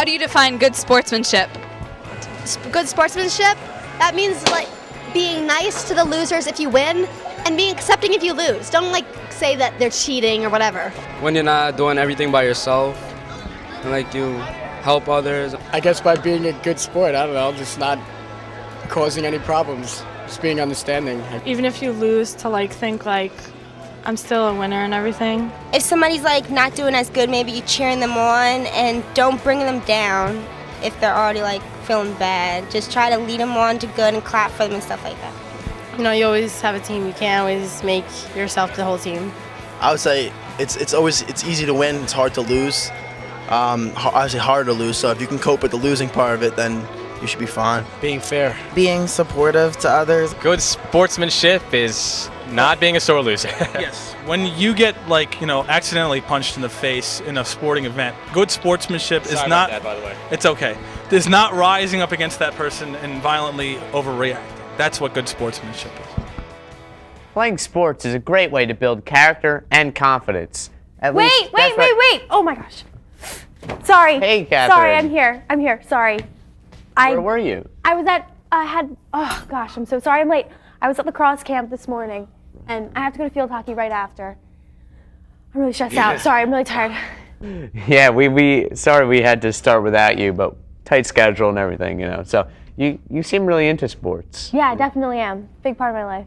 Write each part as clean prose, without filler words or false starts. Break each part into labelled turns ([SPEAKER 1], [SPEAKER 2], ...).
[SPEAKER 1] How do you define good sportsmanship?
[SPEAKER 2] Good sportsmanship, that means like being nice to the losers if you win and being accepting if you lose. Don't like say that they're cheating or whatever.
[SPEAKER 3] When you're not doing everything by yourself and like you help others.
[SPEAKER 4] I guess by being a good sport, I don't know, just not causing any problems, just being understanding.
[SPEAKER 5] Even if you lose, to like think like I'm still a winner and everything.
[SPEAKER 6] If somebody's like not doing as good, maybe you cheering them on and don't bring them down if they're already like feeling bad. Just try to lead them on to good and clap for them and stuff like that.
[SPEAKER 7] You know, you always have a team. You can't always make yourself the whole team.
[SPEAKER 8] I would say it's easy to win. It's hard to lose. Obviously harder to lose. So if you can cope with the losing part of it, then you should be fine.
[SPEAKER 4] Being fair.
[SPEAKER 9] Being supportive to others.
[SPEAKER 10] Good sportsmanship is not being a sore loser.
[SPEAKER 11] Yes. When you get accidentally punched in the face in a sporting event, good sportsmanship is not.
[SPEAKER 10] About that, by the way.
[SPEAKER 11] It's okay. It's not rising up against that person and violently overreacting. That's what good sportsmanship is.
[SPEAKER 12] Playing sports is a great way to build character and confidence.
[SPEAKER 13] Wait! Oh my gosh. Sorry.
[SPEAKER 12] Hey, Catherine.
[SPEAKER 13] Sorry, I'm here. Sorry.
[SPEAKER 12] Where were you?
[SPEAKER 13] I was at, oh gosh, I'm so sorry I'm late. I was at the cross camp this morning, and I have to go to field hockey right after. I'm really stressed out. Sorry, I'm really tired.
[SPEAKER 12] Yeah, sorry we had to start without you, but tight schedule and everything, you know. So you seem really into sports.
[SPEAKER 13] Yeah, I definitely am. Big part of my life.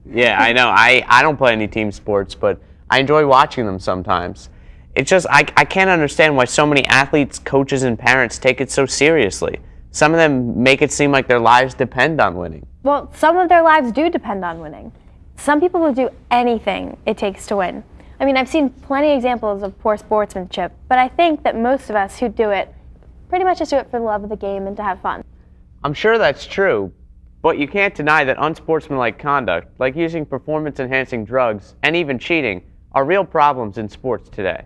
[SPEAKER 12] Yeah, I know. I don't play any team sports, but I enjoy watching them sometimes. It's just, I can't understand why so many athletes, coaches, and parents take it so seriously. Some of them make it seem like their lives depend on winning.
[SPEAKER 13] Well, some of their lives do depend on winning. Some people will do anything it takes to win. I mean, I've seen plenty of examples of poor sportsmanship, but I think that most of us who do it pretty much just do it for the love of the game and to have fun.
[SPEAKER 12] I'm sure that's true, but you can't deny that unsportsmanlike conduct, like using performance-enhancing drugs and even cheating, are real problems in sports today.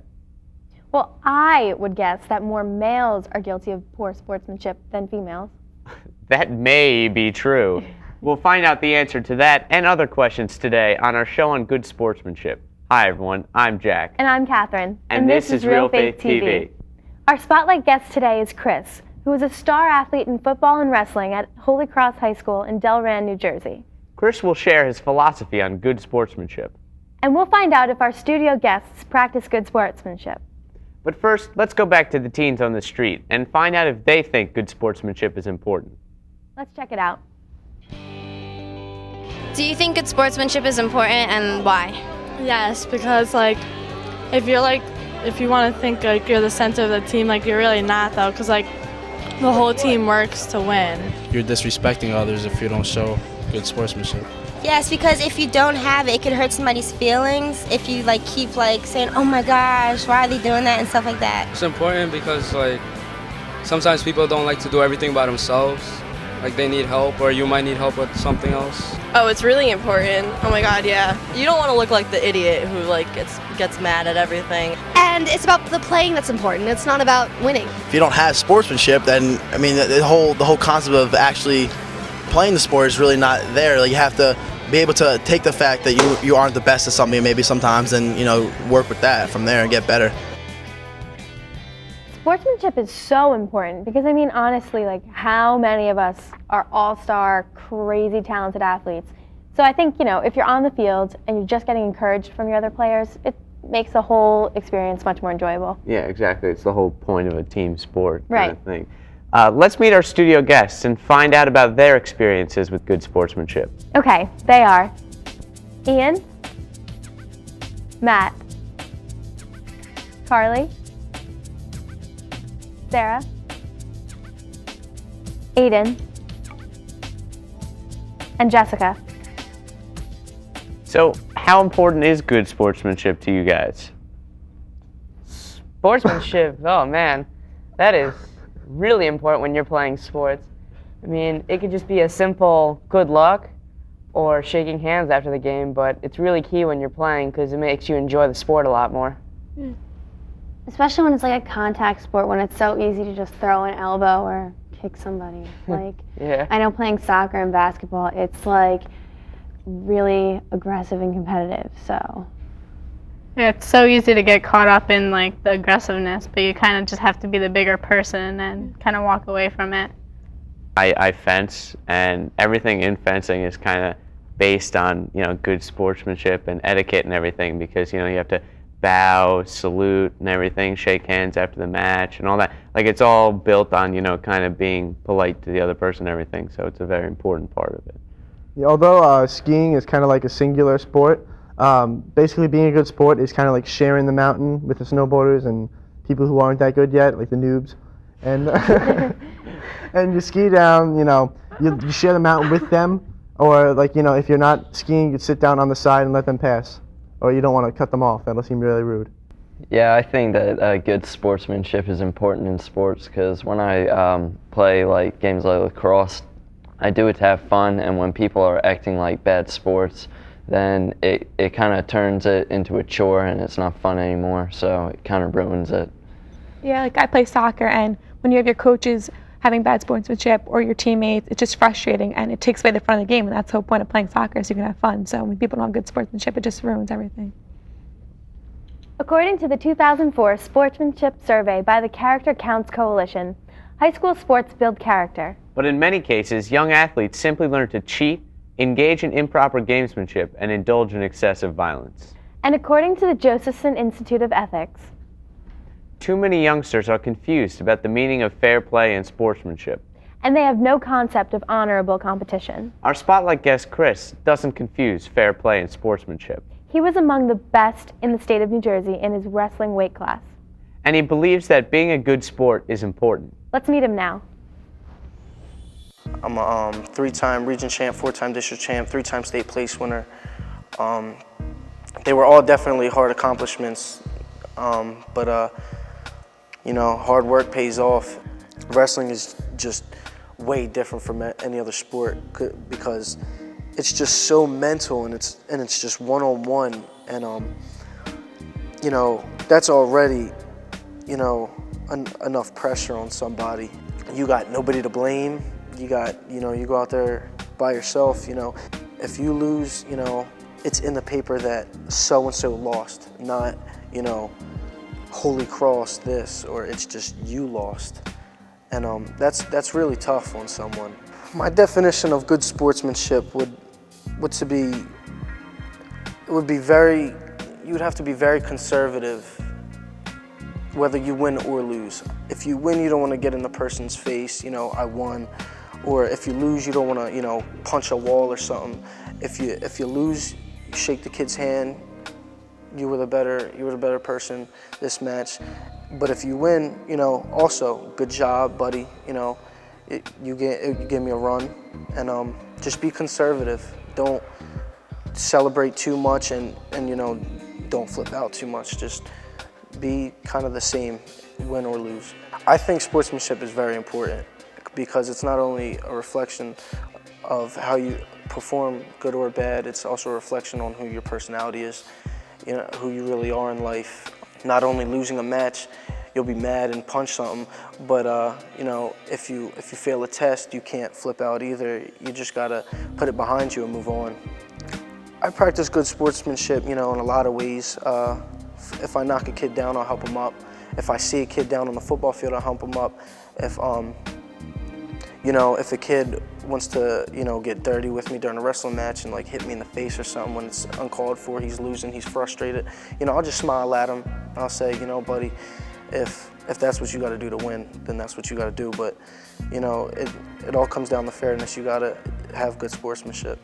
[SPEAKER 13] Well, I would guess that more males are guilty of poor sportsmanship than females.
[SPEAKER 12] That may be true. We'll find out the answer to that and other questions today on our show on good sportsmanship. Hi everyone, I'm Jack.
[SPEAKER 13] And I'm Catherine.
[SPEAKER 12] And this is Realfaith TV.
[SPEAKER 13] Our spotlight guest today is Chris, who is a star athlete in football and wrestling at Holy Cross High School in Delran, New Jersey.
[SPEAKER 12] Chris will share his philosophy on good sportsmanship.
[SPEAKER 13] And we'll find out if our studio guests practice good sportsmanship.
[SPEAKER 12] But first, let's go back to the teens on the street and find out if they think good sportsmanship is important.
[SPEAKER 13] Let's check it out.
[SPEAKER 6] Do you think good sportsmanship is important and why?
[SPEAKER 5] Yes, because if you want to think like you're the center of the team, like you're really not though, because like the whole team works to win.
[SPEAKER 3] You're disrespecting others if you don't show good sportsmanship.
[SPEAKER 6] Yes, because if you don't have it, it could hurt somebody's feelings. If you keep saying, "Oh my gosh, why are they doing that?" and stuff like that.
[SPEAKER 3] It's important because sometimes people don't like to do everything by themselves. Like they need help, or you might need help with something else.
[SPEAKER 7] Oh, it's really important. Oh my God, yeah. You don't want to look like the idiot who gets mad at everything.
[SPEAKER 2] And it's about the playing that's important. It's not about winning.
[SPEAKER 8] If you don't have sportsmanship, then I mean the whole concept of actually playing the sport is really not there. Like, you have to be able to take the fact that you aren't the best at something maybe sometimes, and work with that from there and get better.
[SPEAKER 13] Sportsmanship is so important because, I mean, honestly, how many of us are all-star, crazy talented athletes? So I think, if you're on the field and you're just getting encouraged from your other players, it makes the whole experience much more enjoyable.
[SPEAKER 12] Yeah, exactly. It's the whole point of a team sport
[SPEAKER 13] right.
[SPEAKER 12] kind of thing. Let's meet our studio guests and find out about their experiences with good sportsmanship.
[SPEAKER 13] Okay, they are Ian, Matt, Carly, Sarah, Aiden, and Jessica.
[SPEAKER 12] So, how important is good sportsmanship to you guys?
[SPEAKER 14] Sportsmanship, oh man, that is really important when you're playing sports. I mean, it could just be a simple good luck or shaking hands after the game, but it's really key when you're playing because it makes you enjoy the sport a lot more.
[SPEAKER 13] Especially when it's a contact sport, when it's so easy to just throw an elbow or kick somebody.
[SPEAKER 14] Yeah.
[SPEAKER 13] I know playing soccer and basketball, it's really aggressive and competitive, so.
[SPEAKER 15] Yeah, it's so easy to get caught up in like the aggressiveness, but you kind of just have to be the bigger person and kind of walk away from it.
[SPEAKER 12] I fence, and everything in fencing is kind of based on, you know, good sportsmanship and etiquette and everything, because, you know, you have to bow, salute and everything, shake hands after the match and all that. Like, it's all built on, you know, kind of being polite to the other person and everything, so it's a very important part of it.
[SPEAKER 16] Yeah, although skiing is kind of like a singular sport, basically being a good sport is kind of like sharing the mountain with the snowboarders and people who aren't that good yet, like the noobs. And and you ski down, you know, you share the mountain with them, or like, you know, if you're not skiing, you sit down on the side and let them pass, or you don't want to cut them off. That'll seem really rude.
[SPEAKER 17] Yeah, I think that good sportsmanship is important in sports, because when I play like games like lacrosse, I do it to have fun, and when people are acting like bad sports, then it kind of turns it into a chore and it's not fun anymore, so it kind of ruins it.
[SPEAKER 18] Yeah, like I play soccer, and when you have your coaches having bad sportsmanship or your teammates, it's just frustrating and it takes away the fun of the game, and that's the whole point of playing soccer, so you can have fun. So when people don't have good sportsmanship, it just ruins everything.
[SPEAKER 13] According to the 2004 Sportsmanship Survey by the Character Counts Coalition, high school sports build character.
[SPEAKER 12] But in many cases, young athletes simply learn to cheat, engage in improper gamesmanship, and indulge in excessive violence.
[SPEAKER 13] And according to the Josephson Institute of Ethics,
[SPEAKER 12] too many youngsters are confused about the meaning of fair play and sportsmanship.
[SPEAKER 13] and they have no concept of honorable competition.
[SPEAKER 12] Our spotlight guest, Chris, doesn't confuse fair play and sportsmanship.
[SPEAKER 13] He was among the best in the state of New Jersey in his wrestling weight class.
[SPEAKER 12] And he believes that being a good sport is important.
[SPEAKER 13] Let's meet him now.
[SPEAKER 8] I'm a three-time region champ, four-time district champ, three-time state place winner. They were all definitely hard accomplishments, but you know, hard work pays off. Wrestling is just way different from any other sport because it's just so mental and it's just one-on-one, and you know, that's already, you know, enough pressure on somebody. You got nobody to blame. You got, you know, you go out there by yourself, you know. If you lose, you know, it's in the paper that so-and-so lost, not, you know, Holy Cross this, or it's just you lost. And that's really tough on someone. My definition of good sportsmanship would be very, you would have to be very conservative whether you win or lose. If you win, you don't want to get in the person's face, you know, I won. Or if you lose, you don't want to, you know, punch a wall or something. If you lose, you shake the kid's hand. You were the better person this match. But if you win, you know, also good job, buddy. You know, you give me a run, and just be conservative. Don't celebrate too much, and you know, don't flip out too much. Just be kind of the same, win or lose. I think sportsmanship is very important, because it's not only a reflection of how you perform, good or bad, it's also a reflection on who your personality is, you know, who you really are in life. Not only losing a match, you'll be mad and punch something, but you know, if you fail a test, you can't flip out either. You just gotta put it behind you and move on. I practice good sportsmanship, you know, in a lot of ways. If I knock a kid down, I'll help him up. If I see a kid down on the football field, I'll help him up. If you know, if a kid wants to, you know, get dirty with me during a wrestling match and like hit me in the face or something when it's uncalled for, he's losing, he's frustrated, you know, I'll just smile at him. I'll say, you know, buddy, if that's what you got to do to win, then that's what you got to do. But you know, it all comes down to fairness. You got to have good sportsmanship.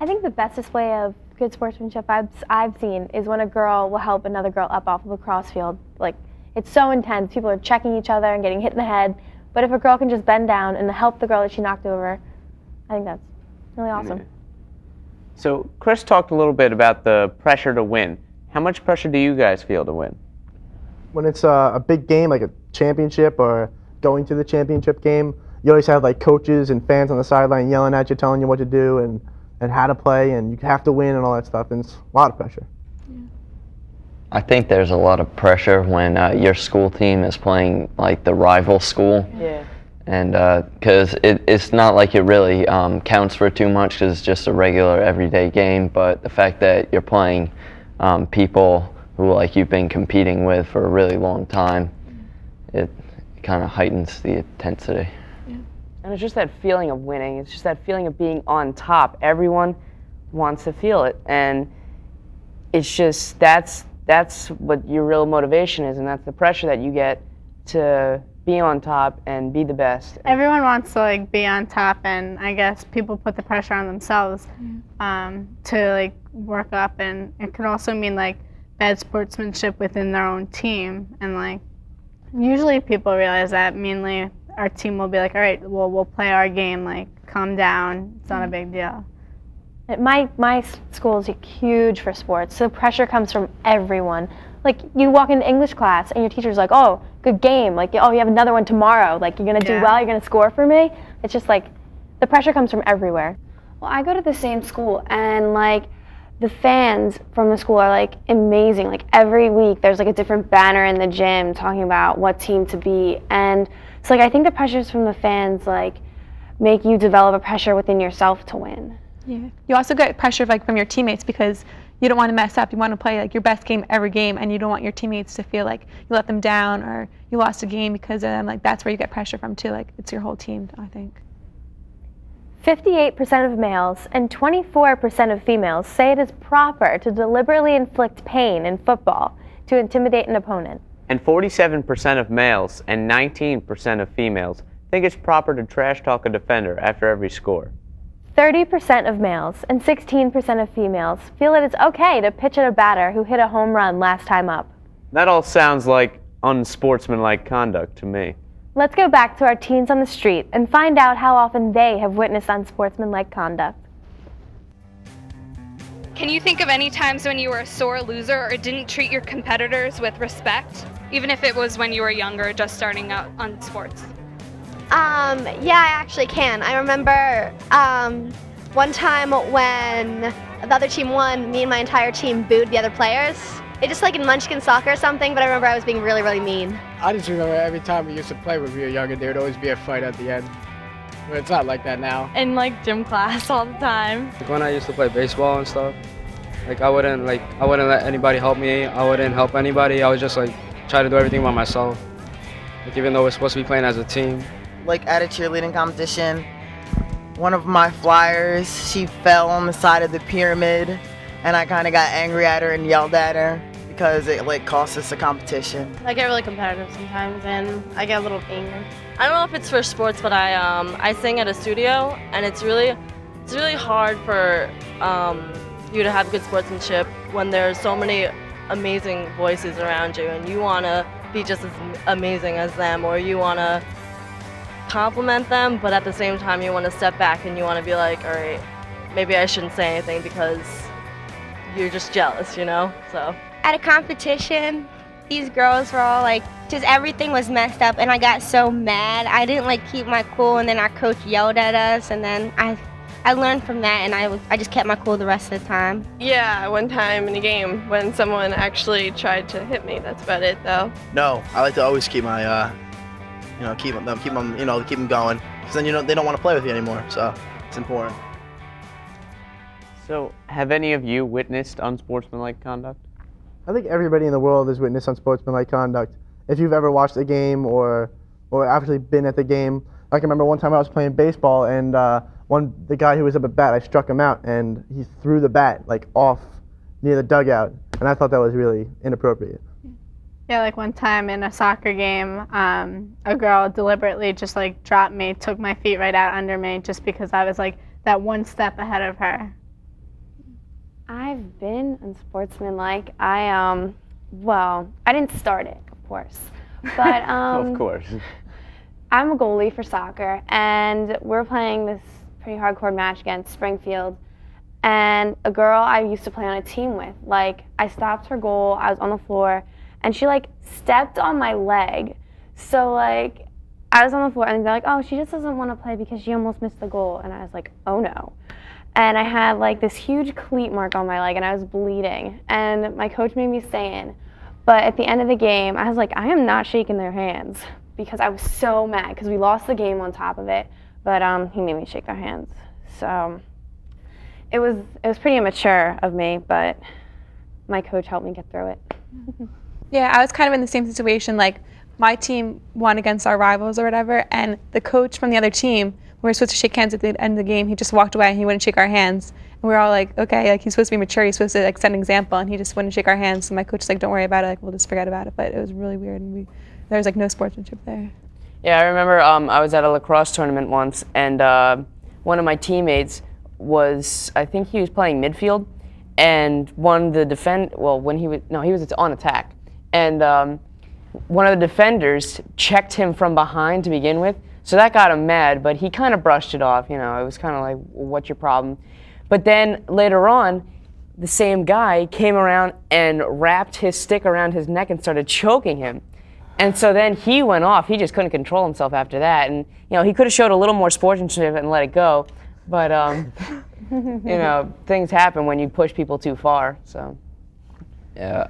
[SPEAKER 13] I think the best display of good sportsmanship I've seen is when a girl will help another girl up off of a cross field. Like, it's so intense. People are checking each other and getting hit in the head. But if a girl can just bend down and help the girl that she knocked over, I think that's really awesome.
[SPEAKER 12] Yeah. So Chris talked a little bit about the pressure to win. How much pressure do you guys feel to win?
[SPEAKER 16] When it's a big game, like a championship or going to the championship game, you always have like coaches and fans on the sideline yelling at you, telling you what to do and how to play, and you have to win and all that stuff, and it's a lot of pressure.
[SPEAKER 17] I think there's a lot of pressure when your school team is playing like the rival school.
[SPEAKER 14] Yeah.
[SPEAKER 17] And because it's not like it really counts for too much, because it's just a regular everyday game, but the fact that you're playing people who like you've been competing with for a really long time, it kind of heightens the intensity.
[SPEAKER 14] And it's just that feeling of winning. It's just that feeling of being on top. Everyone wants to feel it, and it's just that's what your real motivation is, and that's the pressure that you get to be on top and be the best.
[SPEAKER 15] Everyone wants to like be on top, and I guess people put the pressure on themselves to like work up, and it could also mean like bad sportsmanship within their own team, and like usually people realize that. Mainly our team will be like, all right, well, we'll play our game, like calm down, it's not a big deal.
[SPEAKER 13] My school is huge for sports, so pressure comes from everyone. Like, you walk into English class and your teacher's like, oh, good game, like, oh, you have another one tomorrow, like, you're gonna do well, you're gonna score for me. It's just like, the pressure comes from everywhere.
[SPEAKER 19] Well, I go to the same school, and like, the fans from the school are like amazing. Like, every week there's like a different banner in the gym talking about what team to be, and so like, I think the pressures from the fans like make you develop a pressure within yourself to win.
[SPEAKER 18] Yeah. You also get pressure like from your teammates because you don't want to mess up. You want to play like your best game every game, and you don't want your teammates to feel like you let them down or you lost a game because of them. Like, that's where you get pressure from too. Like, it's your whole team, I think.
[SPEAKER 13] 58% of males and 24% of females say it is proper to deliberately inflict pain in football to intimidate an opponent.
[SPEAKER 12] And 47% of males and 19% of females think it's proper to trash talk a defender after every score.
[SPEAKER 13] 30% of males and 16% of females feel it is okay to pitch at a batter who hit a home run last time up.
[SPEAKER 12] That all sounds like unsportsmanlike conduct to me.
[SPEAKER 13] Let's go back to our teens on the street and find out how often they have witnessed unsportsmanlike conduct.
[SPEAKER 1] Can you think of any times when you were a sore loser or didn't treat your competitors with respect, even if it was when you were younger, just starting out on sports?
[SPEAKER 2] Yeah, I actually can. I remember one time when the other team won, me and my entire team booed the other players. It just like in Munchkin soccer or something, but I remember I was being really, really mean.
[SPEAKER 4] I just remember every time we used to play when we were younger, there would always be a fight at the end. But it's not like that now.
[SPEAKER 5] In like gym class all the time.
[SPEAKER 3] Like when I used to play baseball and stuff, like I wouldn't let anybody help me. I wouldn't help anybody. I would just like try to do everything by myself. Like even though we're supposed to be playing as a team.
[SPEAKER 9] Like at a cheerleading competition, one of my flyers, she fell on the side of the pyramid, and I kind of got angry at her and yelled at her because it like cost us a competition.
[SPEAKER 5] I get really competitive sometimes, and I get a little angry.
[SPEAKER 7] I don't know if it's for sports, but I sing at a studio, and it's really hard for you to have good sportsmanship when there's so many amazing voices around you, and you want to be just as amazing as them, or you want to compliment them, but at the same time you want to step back and you want to be like, all right, maybe I shouldn't say anything because you're just jealous, you know? So
[SPEAKER 6] at a competition, these girls were all like, just everything was messed up, and I got so mad. I didn't like keep my cool, and then our coach yelled at us, and then I learned from that, and I just kept my cool the rest of the time.
[SPEAKER 20] Yeah, one time in a game when someone actually tried to hit me. That's about it, though.
[SPEAKER 8] No, I like to always keep my, keep them going, because then they don't want to play with you anymore. So it's important.
[SPEAKER 12] So, have any of you witnessed unsportsmanlike conduct?
[SPEAKER 16] I think everybody in the world has witnessed unsportsmanlike conduct. If you've ever watched a game or actually been at the game, like I remember one time I was playing baseball, and the guy who was up at bat, I struck him out, and he threw the bat like off near the dugout, and I thought that was really inappropriate.
[SPEAKER 15] Yeah, like one time in a soccer game, a girl deliberately just like dropped me, took my feet right out under me just because I was like that one step ahead of her.
[SPEAKER 19] I've been unsportsmanlike. I didn't start it, of course, but
[SPEAKER 12] Of course.
[SPEAKER 19] I'm a goalie for soccer, and we're playing this pretty hardcore match against Springfield, and a girl I used to play on a team with, like, I stopped her goal, I was on the floor, and she like stepped on my leg. So like, I was on the floor, and they're like, oh, she just doesn't want to play because she almost missed the goal, and I was like, oh no. And I had like this huge cleat mark on my leg, and I was bleeding, and my coach made me stay in. But at the end of the game, I was like, I am not shaking their hands, because I was so mad because we lost the game on top of it, but he made me shake their hands. So it was pretty immature of me, but my coach helped me get through it.
[SPEAKER 18] Yeah, I was kind of in the same situation. Like, my team won against our rivals or whatever, and the coach from the other team, when we were supposed to shake hands at the end of the game, he just walked away and he wouldn't shake our hands. And we were all like, okay, like, he's supposed to be mature, he's supposed to like set an example, and he just wouldn't shake our hands. So my coach was like, don't worry about it, like, we'll just forget about it. But it was really weird, and there was like no sportsmanship there.
[SPEAKER 14] Yeah, I remember I was at a lacrosse tournament once, and one of my teammates was, I think he was playing midfield, and he was on attack, and one of the defenders checked him from behind to begin with, so that got him mad, but he kind of brushed it off, it was kind of like, what's your problem? But then later on, the same guy came around and wrapped his stick around his neck and started choking him. And so then he went off. He just couldn't control himself after that. And, he could have showed a little more sportsmanship and let it go. But, things happen when you push people too far, so.
[SPEAKER 17] Yeah,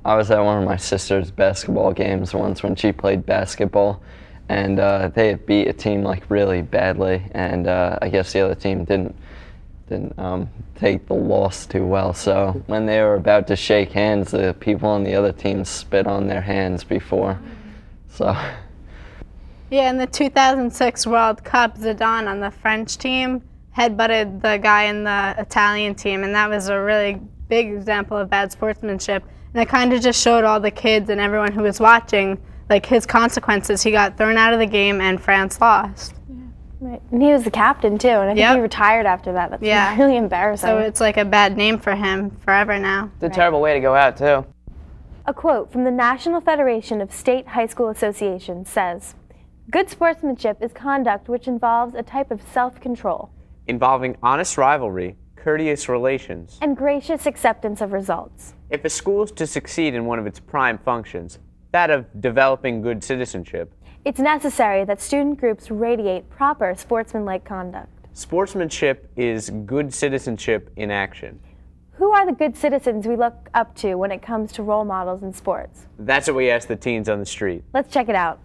[SPEAKER 17] I was at one of my sister's basketball games once when she played basketball, and they had beat a team like really badly, and I guess the other team didn't take the loss too well. So when they were about to shake hands, the people on the other team spit on their hands before. So.
[SPEAKER 15] Yeah, in the 2006 World Cup, Zidane on the French team headbutted the guy in the Italian team, and that was a really big example of bad sportsmanship. And it kind of just showed all the kids and everyone who was watching, like, his consequences. He got thrown out of the game, and France lost.
[SPEAKER 19] Right. And he was the captain too, and I think he retired after that. That's really embarrassing.
[SPEAKER 15] So it's like a bad name for him forever now.
[SPEAKER 14] It's a terrible way to go out too.
[SPEAKER 19] A quote from the National Federation of State High School Associations says, "Good sportsmanship is conduct which involves a type of self-control,
[SPEAKER 12] involving honest rivalry, courteous relations,
[SPEAKER 19] and gracious acceptance of results.
[SPEAKER 12] If a school is to succeed in one of its prime functions, that of developing good citizenship,
[SPEAKER 19] it's necessary that student groups radiate proper sportsmanlike conduct."
[SPEAKER 12] Sportsmanship is good citizenship in action.
[SPEAKER 19] Who are the good citizens we look up to when it comes to role models in sports?
[SPEAKER 12] That's what we ask the teens on the street.
[SPEAKER 19] Let's check it out.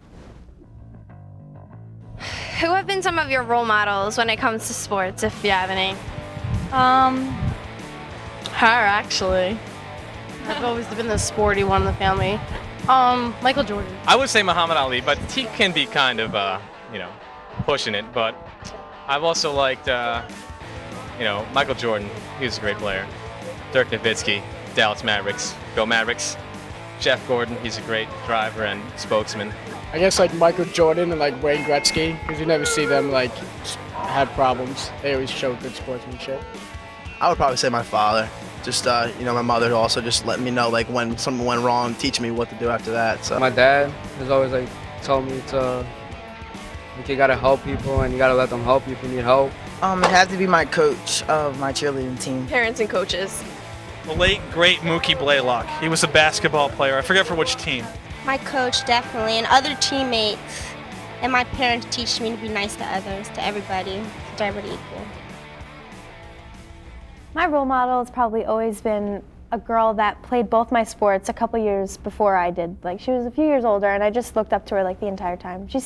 [SPEAKER 1] Who have been some of your role models when it comes to sports, if you have any?
[SPEAKER 7] Her, actually. I've always been the sporty one in the family. Michael Jordan.
[SPEAKER 10] I would say Muhammad Ali, but he can be kind of, pushing it. But I've also liked, Michael Jordan. He was a great player. Dirk Nowitzki, Dallas Mavericks. Go Mavericks. Jeff Gordon, he's a great driver and spokesman.
[SPEAKER 4] I guess like Michael Jordan and like Wayne Gretzky, because you never see them like have problems. They always show good sportsmanship.
[SPEAKER 8] I would probably say my father. Just, my mother also just let me know like when something went wrong, teach me what to do after that. So
[SPEAKER 3] my dad has always like told me to, you gotta help people and you gotta let them help you if you need help.
[SPEAKER 9] It had to be my coach of my cheerleading team.
[SPEAKER 20] Parents and coaches.
[SPEAKER 11] The late, great Mookie Blaylock. He was a basketball player. I forget for which team.
[SPEAKER 6] My coach, definitely, and other teammates, and my parents teach me to be nice to others, to everybody, to everybody equal.
[SPEAKER 19] My role model has probably always been a girl that played both my sports a couple years before I did. Like, she was a few years older, and I just looked up to her like the entire time. She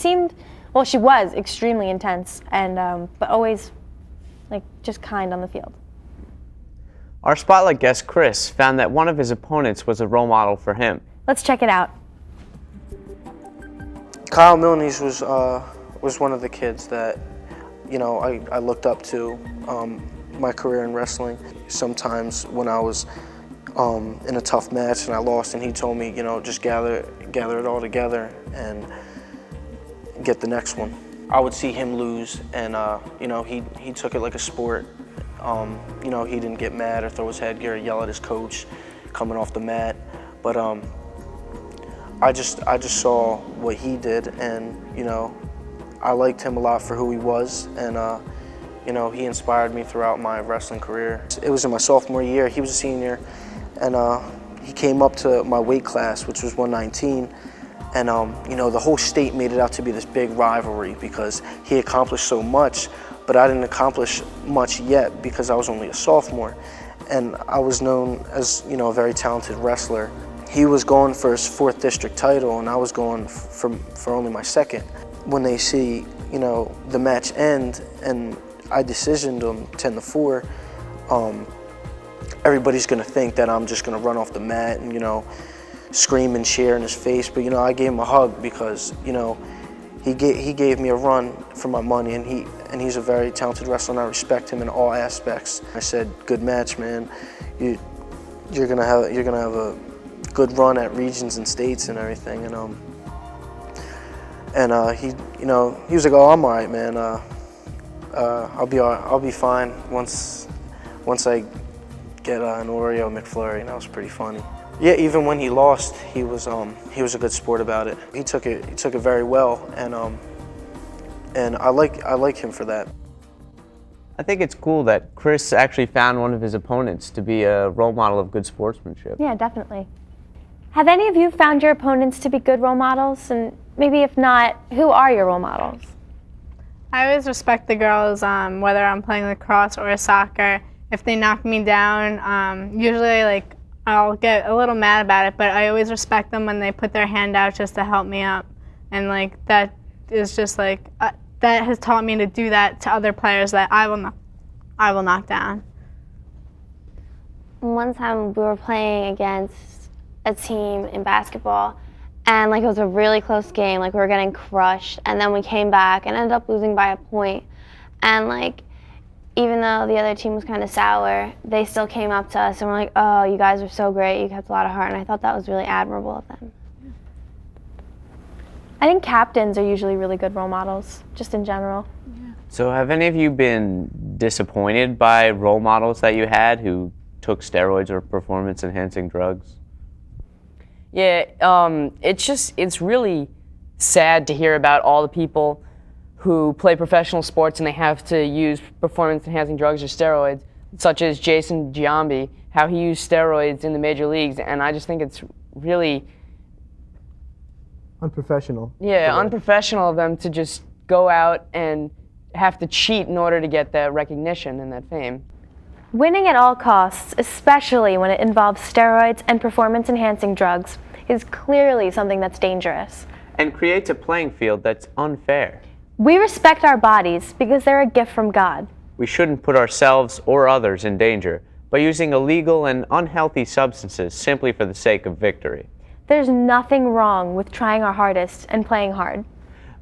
[SPEAKER 19] was extremely intense, and but always like just kind on the field.
[SPEAKER 12] Our spotlight guest, Chris, found that one of his opponents was a role model for him.
[SPEAKER 19] Let's check it out.
[SPEAKER 16] Kyle Milnes was one of the kids that, I looked up to my career in wrestling. Sometimes when I was in a tough match and I lost, and he told me, just gather it all together and get the next one. I would see him lose, and he took it like a sport. He didn't get mad or throw his headgear or yell at his coach coming off the mat, but I just saw what he did, and I liked him a lot for who he was, and he inspired me throughout my wrestling career. It was in my sophomore year. He was a senior, and he came up to my weight class, which was 119, and the whole state made it out to be this big rivalry because he accomplished so much, but I didn't accomplish much yet because I was only a sophomore, and I was known as a very talented wrestler. He was going for his 4th district title, and I was going for only my 2nd. When they see the match end and I decisioned him 10-4,
[SPEAKER 21] everybody's going to think that I'm just going to run off the mat and, scream and cheer in his face. But, I gave him a hug because, he gave me a run for my money, and he's a very talented wrestler, and I respect him in all aspects. I said, "Good match, man. You're gonna have a good run at regions and states and everything." And he was like, "Oh, I'm all right, man. I'll be fine once I get an Oreo McFlurry," and that was pretty funny. Yeah, even when he lost, he was a good sport about it. He took it very well, and I like him for that.
[SPEAKER 12] I think it's cool that Chris actually found one of his opponents to be a role model of good sportsmanship.
[SPEAKER 13] Yeah, definitely. Have any of you found your opponents to be good role models? And maybe if not, who are your role models?
[SPEAKER 15] I always respect the girls, whether I'm playing lacrosse or soccer. If they knock me down, usually I'll get a little mad about it, but I always respect them when they put their hand out just to help me up. And that is just that has taught me to do that to other players that I will knock down.
[SPEAKER 19] One time we were playing against a team in basketball, and it was a really close game. We were getting crushed, and then we came back and ended up losing by a point. And even though the other team was kind of sour, they still came up to us and were like, "Oh, you guys are so great. You kept a lot of heart." And I thought that was really admirable of them.
[SPEAKER 13] I think captains are usually really good role models, just in general.
[SPEAKER 12] So have any of you been disappointed by role models that you had who took steroids or performance-enhancing drugs?
[SPEAKER 14] Yeah, it's really sad to hear about all the people who play professional sports and they have to use performance-enhancing drugs or steroids, such as Jason Giambi, how he used steroids in the major leagues, and I just think it's really
[SPEAKER 16] unprofessional.
[SPEAKER 14] Yeah, unprofessional of them to just go out and have to cheat in order to get that recognition and that fame.
[SPEAKER 13] Winning at all costs, especially when it involves steroids and performance-enhancing drugs, is clearly something that's dangerous.
[SPEAKER 12] And creates a playing field that's unfair.
[SPEAKER 13] We respect our bodies because they're a gift from God.
[SPEAKER 12] We shouldn't put ourselves or others in danger by using illegal and unhealthy substances simply for the sake of victory.
[SPEAKER 13] There's nothing wrong with trying our hardest and playing hard.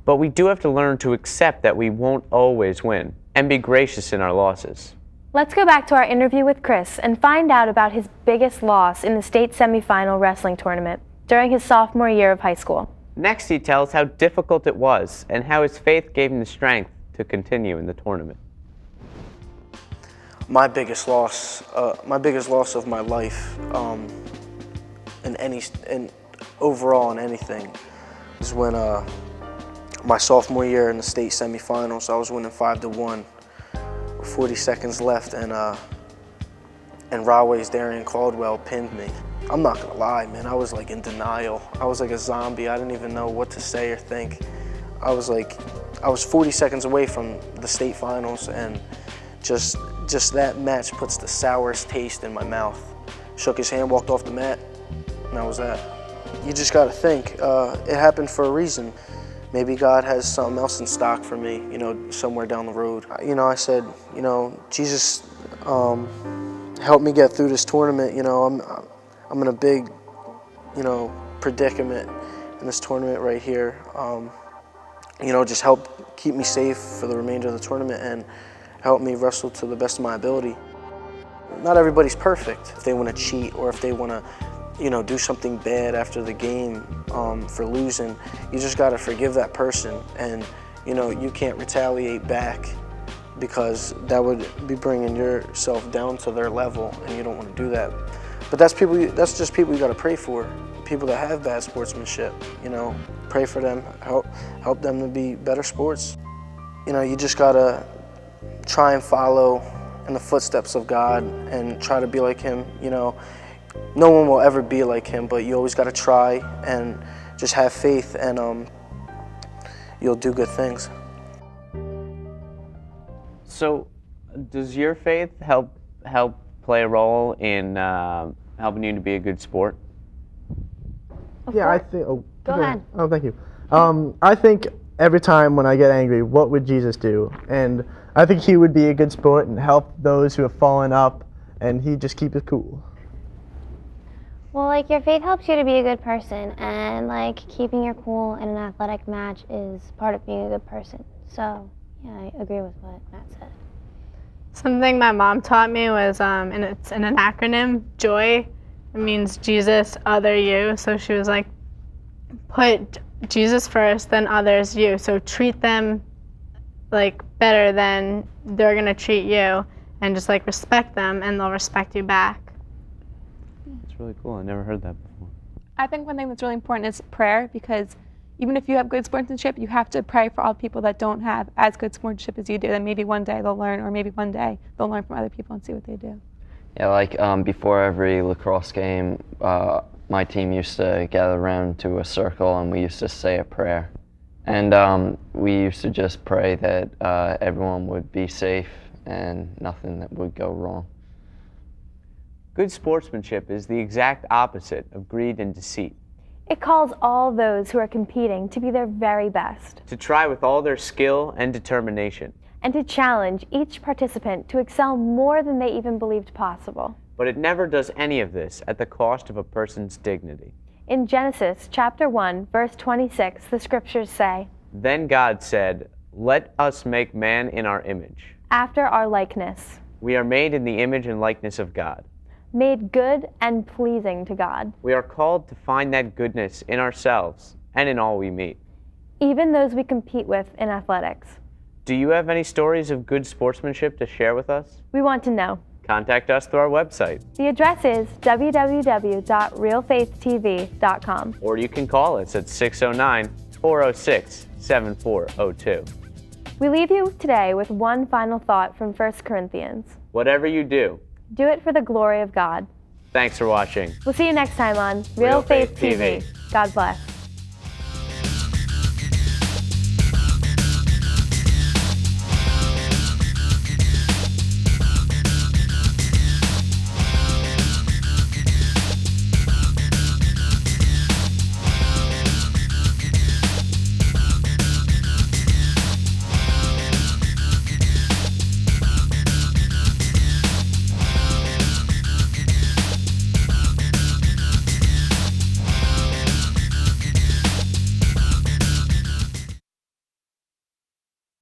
[SPEAKER 12] But we do have to learn to accept that we won't always win and be gracious in our losses.
[SPEAKER 13] Let's go back to our interview with Chris and find out about his biggest loss in the state semifinal wrestling tournament during his sophomore year of high school.
[SPEAKER 12] Next, he tells how difficult it was and how his faith gave him the strength to continue in the tournament.
[SPEAKER 21] My biggest loss of my life, overall in anything, is when my sophomore year in the state semifinals, I was winning 5-1 with 40 seconds left, and Rahway's Darian Caldwell pinned me. I'm not gonna lie, man, I was in denial. I was like a zombie. I didn't even know what to say or think. I was 40 seconds away from the state finals, and just that match puts the sourest taste in my mouth. Shook his hand, walked off the mat, and that was that. You just gotta think, it happened for a reason. Maybe God has something else in stock for me, somewhere down the road. I said, Jesus, help me get through this tournament. I'm in a big, predicament in this tournament right here. Just help keep me safe for the remainder of the tournament and help me wrestle to the best of my ability. Not everybody's perfect. If they want to cheat or if they want to, do something bad after the game for losing, you just got to forgive that person, and you can't retaliate back because that would be bringing yourself down to their level, and you don't want to do that. But that's just people you got to pray for. People that have bad sportsmanship, pray for them, help them to be better sports. You just got to try and follow in the footsteps of God and try to be like him. No one will ever be like him, but you always got to try and just have faith, and you'll do good things.
[SPEAKER 12] So, does your faith help play a role in helping you to be a good sport?
[SPEAKER 16] Yeah, I think. Oh,
[SPEAKER 13] Go ahead.
[SPEAKER 16] Oh, thank you. I think every time when I get angry, what would Jesus do? And I think he would be a good sport and help those who have fallen up and he'd just keep it cool.
[SPEAKER 13] Well, like, your faith helps you to be a good person, and like keeping your cool in an athletic match is part of being a good person. So yeah, I agree with what Matt said.
[SPEAKER 15] Something my mom taught me was, and it's in an acronym, JOY. It means Jesus, other, you. So she was like, put Jesus first, then others, you. So treat them like better than they're gonna treat you, and just like respect them, and they'll respect you back.
[SPEAKER 12] That's really cool. I never heard that before.
[SPEAKER 18] I think one thing that's really important is prayer, because even if you have good sportsmanship, you have to pray for all people that don't have as good sportsmanship as you do. Then maybe one day they'll learn, or maybe one day they'll learn from other people and see what they do.
[SPEAKER 17] Yeah, like before every lacrosse game, my team used to gather around to a circle and we used to say a prayer. And we used to just pray that everyone would be safe and nothing that would go wrong.
[SPEAKER 12] Good sportsmanship is the exact opposite of greed and deceit.
[SPEAKER 13] It calls all those who are competing to be their very best,
[SPEAKER 12] To try with all their skill and determination.
[SPEAKER 13] and to challenge each participant to excel more than they even believed possible.
[SPEAKER 12] But it never does any of this at the cost of a person's dignity.
[SPEAKER 13] In Genesis chapter 1, verse 26, the scriptures say,
[SPEAKER 12] Then God said, Let us make man in our image.
[SPEAKER 13] after our likeness,
[SPEAKER 12] We are made in the image and likeness of God.
[SPEAKER 13] made good and pleasing to God.
[SPEAKER 12] We are called to find that goodness in ourselves and in all we meet.
[SPEAKER 13] Even those we compete with in athletics.
[SPEAKER 12] Do you have any stories of good sportsmanship to share with us?
[SPEAKER 13] We want to know.
[SPEAKER 12] Contact us through our website,
[SPEAKER 13] The address is www.realfaithtv.com.
[SPEAKER 12] or you can call us at 609-406-7402.
[SPEAKER 13] We leave you today with one final thought from 1 Corinthians.
[SPEAKER 12] Whatever you do,
[SPEAKER 13] Do it for the glory of God.
[SPEAKER 12] thanks for watching.
[SPEAKER 13] We'll see you next time on Real Faith TV. God bless.